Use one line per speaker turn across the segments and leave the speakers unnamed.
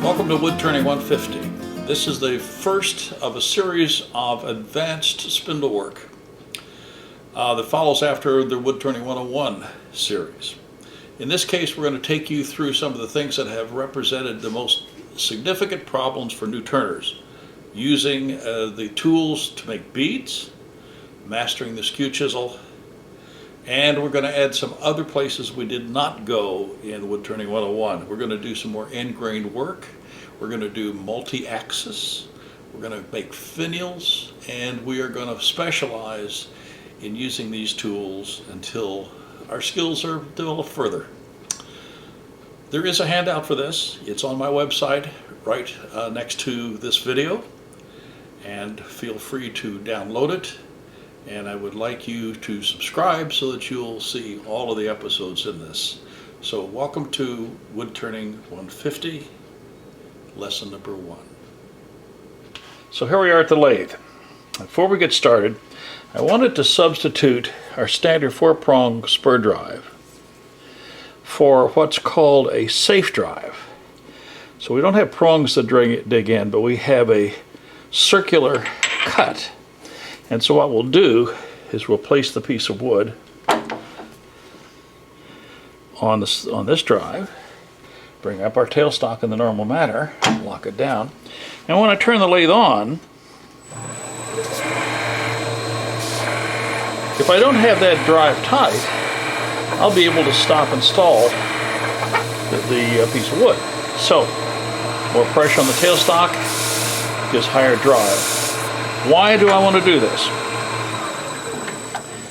Welcome to Woodturning 150. This is the first of a series of advanced spindle work that follows after the Woodturning 101 series. In this case, we're going to take you through some of the things that have represented the most significant problems for new turners, using the tools to make beads, mastering the skew chisel, and we're going to add some other places we did not go in Woodturning 101. We're going to do some more end-grained work. We're going to do multi-axis. We're going to make finials, and we are going to specialize in using these tools until our skills are developed further. There is a handout for this. It's on my website right next to this video, and feel free to download it. And I would like you to subscribe so that you'll see all of the episodes in this. So welcome to Woodturning 150, lesson number 1. So here we are at the lathe. Before we get started, I wanted to substitute our standard 4-prong spur drive for what's called a safe drive. So we don't have prongs that dig in, but we have a circular cut. And so what we'll do is we'll place the piece of wood on this drive, bring up our tailstock in the normal manner, lock it down, and when I turn the lathe on, if I don't have that drive tight, I'll be able to stop and stall the piece of wood. So, more pressure on the tailstock gives higher drive. Why do I want to do this?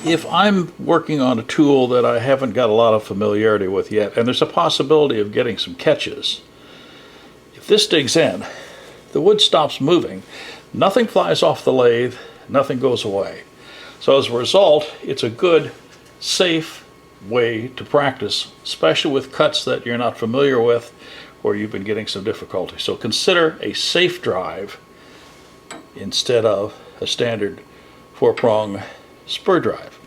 If I'm working on a tool that I haven't got a lot of familiarity with yet, and there's a possibility of getting some catches, if this digs in, the wood stops moving, nothing flies off the lathe, nothing goes away. So as a result, it's a good, safe way to practice, especially with cuts that you're not familiar with or you've been getting some difficulty. So consider a safe drive instead of a standard 4-prong spur drive.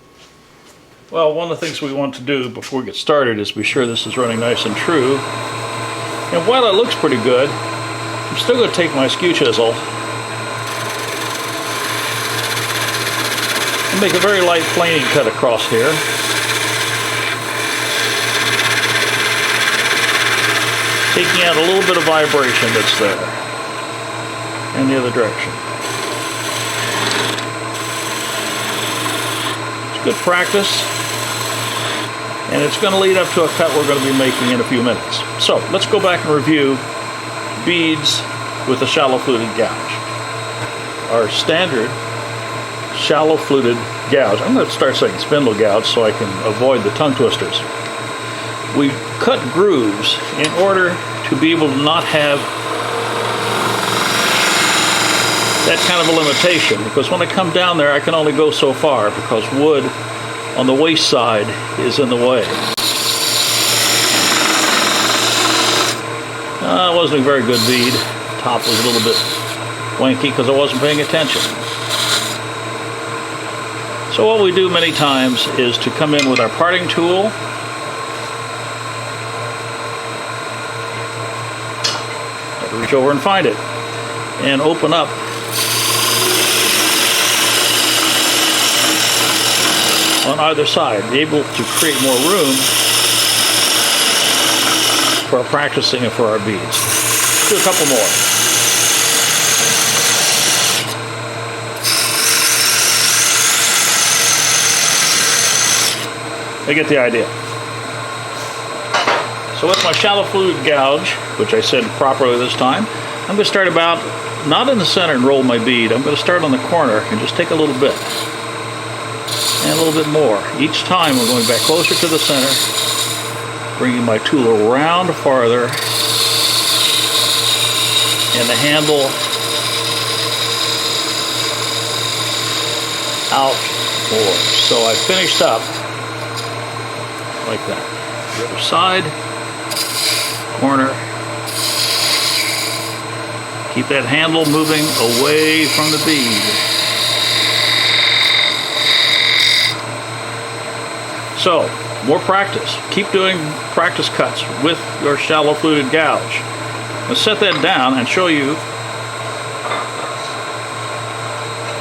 Well, one of the things we want to do before we get started is be sure this is running nice and true. And while it looks pretty good, I'm still going to take my skew chisel and make a very light planing cut across here. Taking out a little bit of vibration that's there in the other direction. Good practice, and it's going to lead up to a cut we're going to be making in a few minutes. So let's go back and review beads with a shallow fluted gouge. Our standard shallow fluted gouge. I'm going to start saying spindle gouge so I can avoid the tongue twisters. We cut grooves in order to be able to not have that kind of a limitation, because when I come down there I can only go so far because wood on the waist side is in the way. It wasn't a very good bead. Top was a little bit wanky because I wasn't paying attention. So what we do many times is to come in with our parting tool, reach over and find it, and open up on either side, able to create more room for our practicing and for our beads. Do a couple more. I get the idea. So with my shallow fluted gouge, which I said properly this time, I'm going to start about, not in the center and roll my bead, I'm going to start on the corner and just take a little bit. And a little bit more. Each time we're going back closer to the center, bringing my tool around farther, and the handle out more. So I finished up like that. The other side, corner. Keep that handle moving away from the bead. So, more practice. Keep doing practice cuts with your shallow fluted gouge. I'll set that down and show you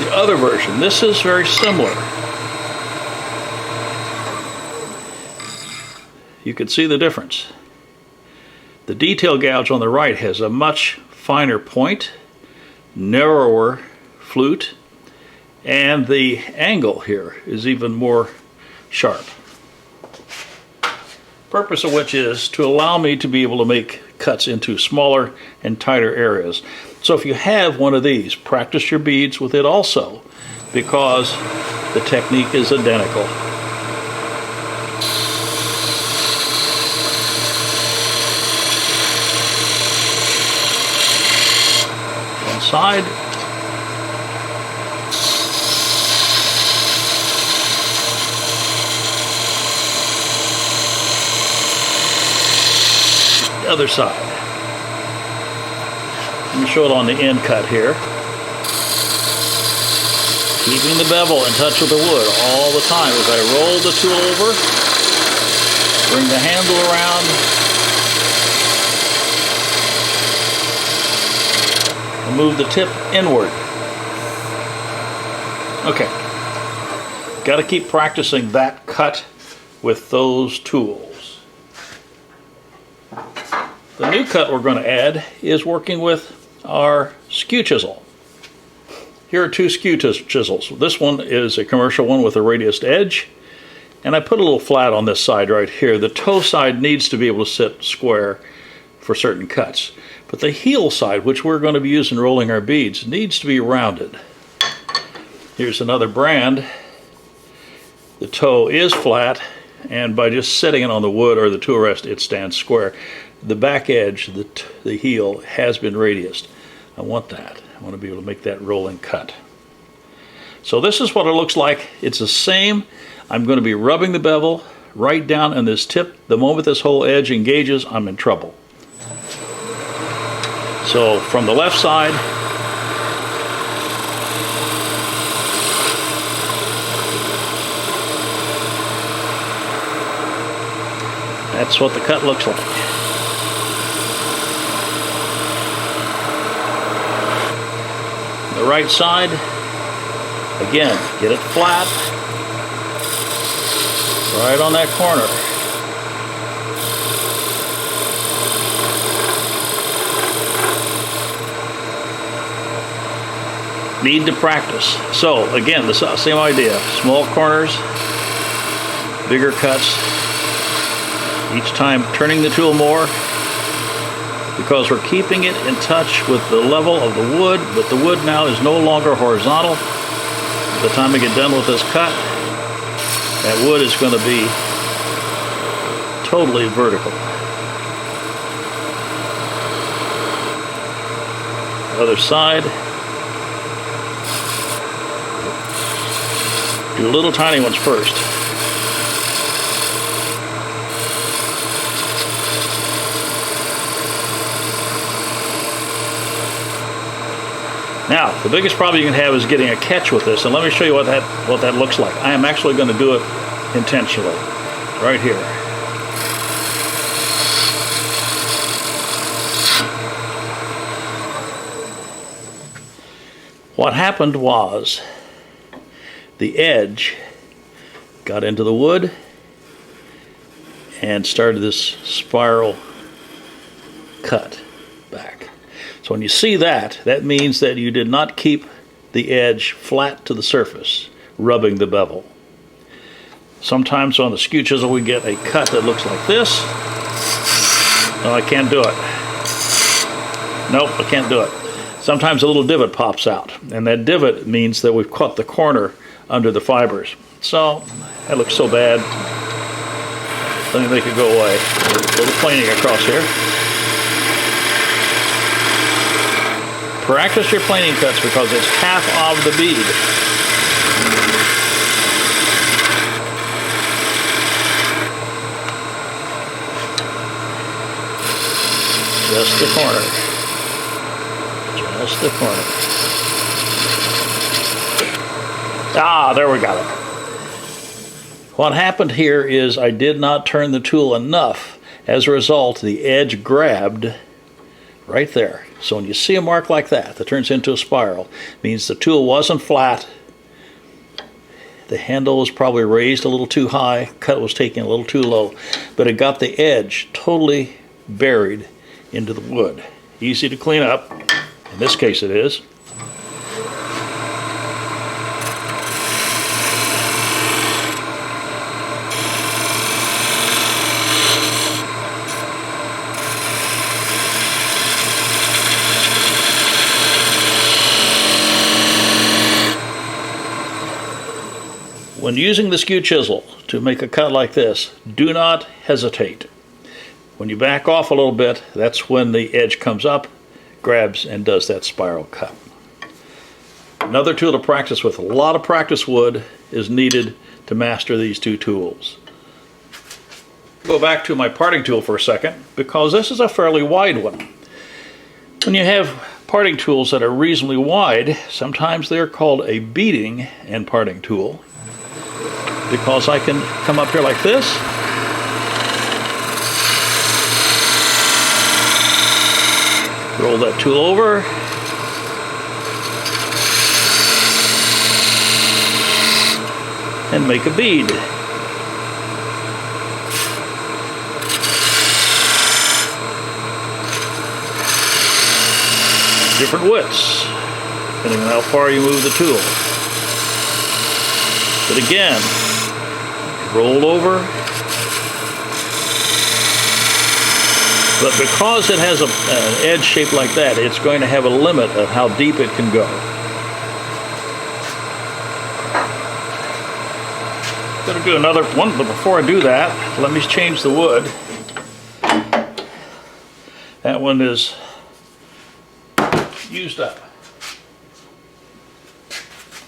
the other version. This is very similar. You can see the difference. The detail gouge on the right has a much finer point, narrower flute, and the angle here is even more sharp. Purpose of which is to allow me to be able to make cuts into smaller and tighter areas. So if you have one of these, practice your beads with it also, because the technique is identical. One side. The other side. Let me show it on the end cut here. Keeping the bevel in touch with the wood all the time as I roll the tool over, bring the handle around, and move the tip inward. Okay. Got to keep practicing that cut with those tools. The new cut we're going to add is working with our skew chisel. Here are two skew chisels. This one is a commercial one with a radiused edge, and I put a little flat on this side right here. The toe side needs to be able to sit square for certain cuts, but the heel side, which we're going to be using rolling our beads, needs to be rounded. Here's another brand. The toe is flat, and by just setting it on the wood or the tool rest, it stands square. The back edge, the heel, has been radiused. I want that. I want to be able to make that rolling cut. So this is what it looks like. It's the same. I'm going to be rubbing the bevel right down on this tip. The moment this whole edge engages, I'm in trouble. So from the left side, that's what the cut looks like. The right side, again, get it flat, right on that corner. Need to practice. So again, the same idea, small corners, bigger cuts, each time turning the tool more, because we're keeping it in touch with the level of the wood, but the wood now is no longer horizontal. By the time I get done with this cut, that wood is going to be totally vertical. Other side. Do little tiny ones first. Now, the biggest problem you can have is getting a catch with this, and let me show you what that looks like. I am actually going to do it intentionally, right here. What happened was the edge got into the wood and started this spiral cut back. So when you see that, that means that you did not keep the edge flat to the surface, rubbing the bevel. Sometimes on the skew chisel we get a cut that looks like this. No, I can't do it. Nope, I can't do it. Sometimes a little divot pops out, and that divot means that we've caught the corner under the fibers. So that looks so bad. Let me make it go away. A little planing across here. Practice your planing cuts because it's half of the bead. Just the corner. Just the corner. Ah, there we got it. What happened here is I did not turn the tool enough. As a result, the edge grabbed right there. So when you see a mark like that that turns into a spiral, it means the tool wasn't flat. The handle was probably raised a little too high, cut was taken a little too low, but it got the edge totally buried into the wood. Easy to clean up. In this case it is. When using the skew chisel to make a cut like this, do not hesitate. When you back off a little bit, that's when the edge comes up, grabs, and does that spiral cut. Another tool to practice with. A lot of practice wood is needed to master these two tools. Go back to my parting tool for a second, because this is a fairly wide one. When you have parting tools that are reasonably wide, sometimes they're called a beading and parting tool, because I can come up here like this, roll that tool over, and make a bead. Different widths, depending on how far you move the tool. But again, roll over. But because it has an edge shaped like that, it's going to have a limit of how deep it can go. I'm going to do another one, but before I do that, let me change the wood. That one is used up.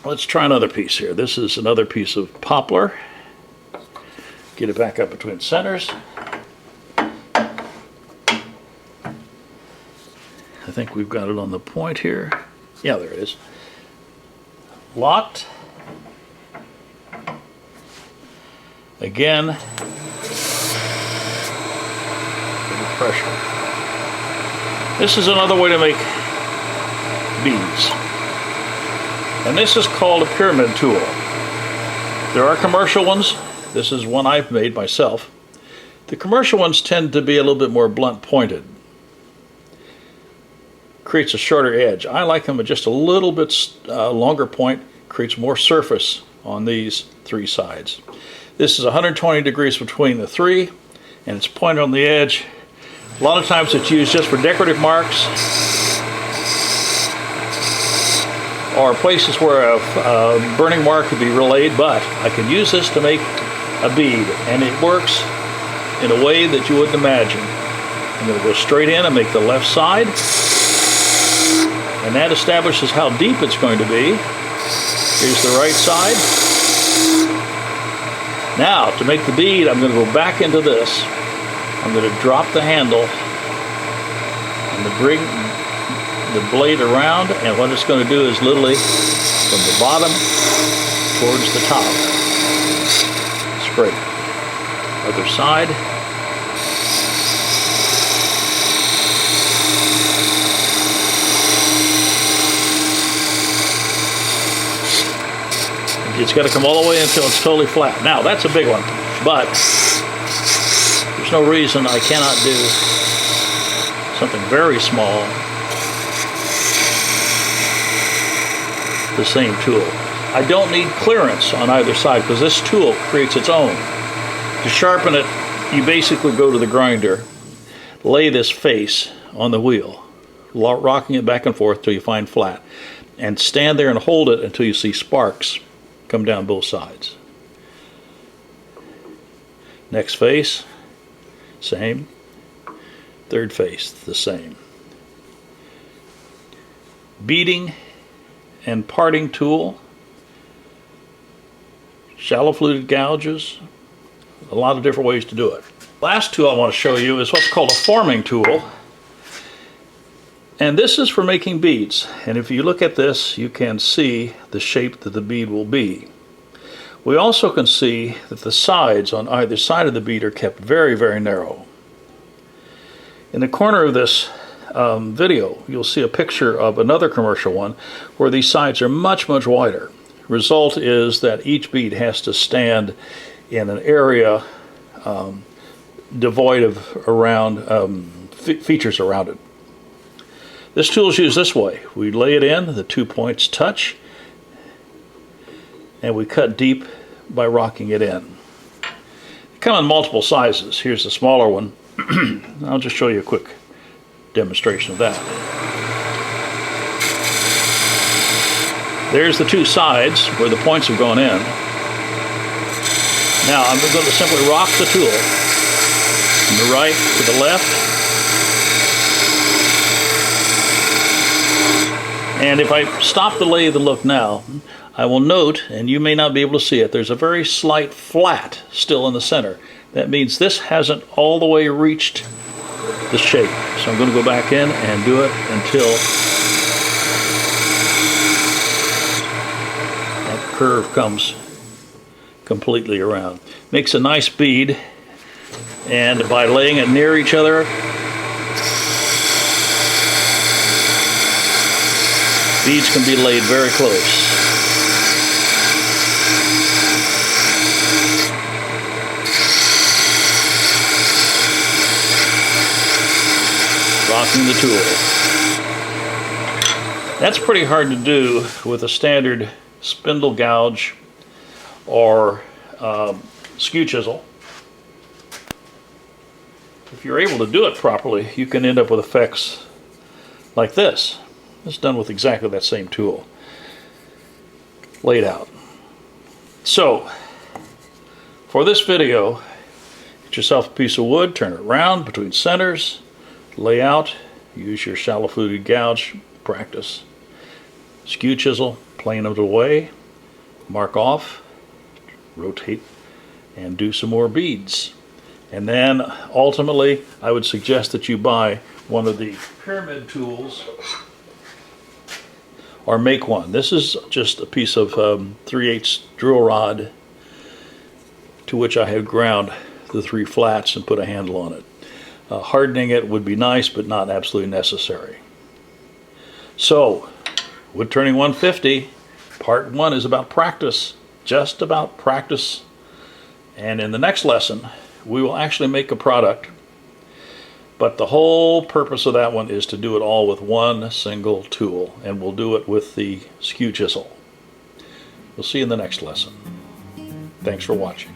Let's try another piece here. This is another piece of poplar. Get it back up between centers. I think we've got it on the point here. Yeah, there it is. Locked. Again, pressure. This is another way to make beads. And this is called a pyramid tool. There are commercial ones. This is one I've made myself. The commercial ones tend to be a little bit more blunt pointed. Creates a shorter edge. I like them at just a little bit longer point. Creates more surface on these three sides. This is 120 degrees between the three, and it's pointed on the edge. A lot of times it's used just for decorative marks, or places where a burning mark could be relayed, but I can use this to make a bead, and it works in a way that you wouldn't imagine. I'm going to go straight in and make the left side, and that establishes how deep it's going to be. Here's the right side. Now, to make the bead, I'm going to go back into this. I'm going to drop the handle and bring the blade around, and what it's going to do is literally from the bottom towards the top. Straight. Other side. It's got to come all the way until it's totally flat. Now, that's a big one, but there's no reason I cannot do something very small, the same tool. I don't need clearance on either side because this tool creates its own. To sharpen it, you basically go to the grinder, lay this face on the wheel, rocking it back and forth till you find flat, and stand there and hold it until you see sparks come down both sides. Next face, same. Third face, the same. Beading and parting tool, shallow fluted gouges, a lot of different ways to do it. Last tool I want to show you is what's called a forming tool. And this is for making beads. And if you look at this, you can see the shape that the bead will be. We also can see that the sides on either side of the bead are kept very, very narrow. In the corner of this video, you'll see a picture of another commercial one where these sides are much, much wider. Result is that each bead has to stand in an area devoid of features around it. This tool is used this way. We lay it in, the 2 points touch, and we cut deep by rocking it in. They come in multiple sizes. Here's the smaller one. I'll just show you a quick demonstration of that. There's the two sides where the points have gone in. Now I'm going to simply rock the tool from the right to the left. And if I stop the lathe and look now, I will note, and you may not be able to see it, there's a very slight flat still in the center. That means this hasn't all the way reached the shape. So I'm going to go back in and do it until that curve comes completely around. Makes a nice bead, and by laying it near each other, beads can be laid very close. Rocking the tool. That's pretty hard to do with a standard spindle gouge or skew chisel. If you're able to do it properly, you can end up with effects like this. It's done with exactly that same tool laid out. So, for this video, get yourself a piece of wood, turn it around between centers, lay out, use your shallow fluted gouge, practice. Skew chisel, plane it away, mark off, rotate, and do some more beads. And then ultimately, I would suggest that you buy one of the pyramid tools, or make one. This is just a piece of 3/8 drill rod to which I have ground the 3 flats and put a handle on it. Hardening it would be nice, but not absolutely necessary. So, Woodturning 150, part 1 is about practice, just about practice. And in the next lesson, we will actually make a product. But the whole purpose of that one is to do it all with one single tool, and we'll do it with the skew chisel. We'll see you in the next lesson. Thanks for watching.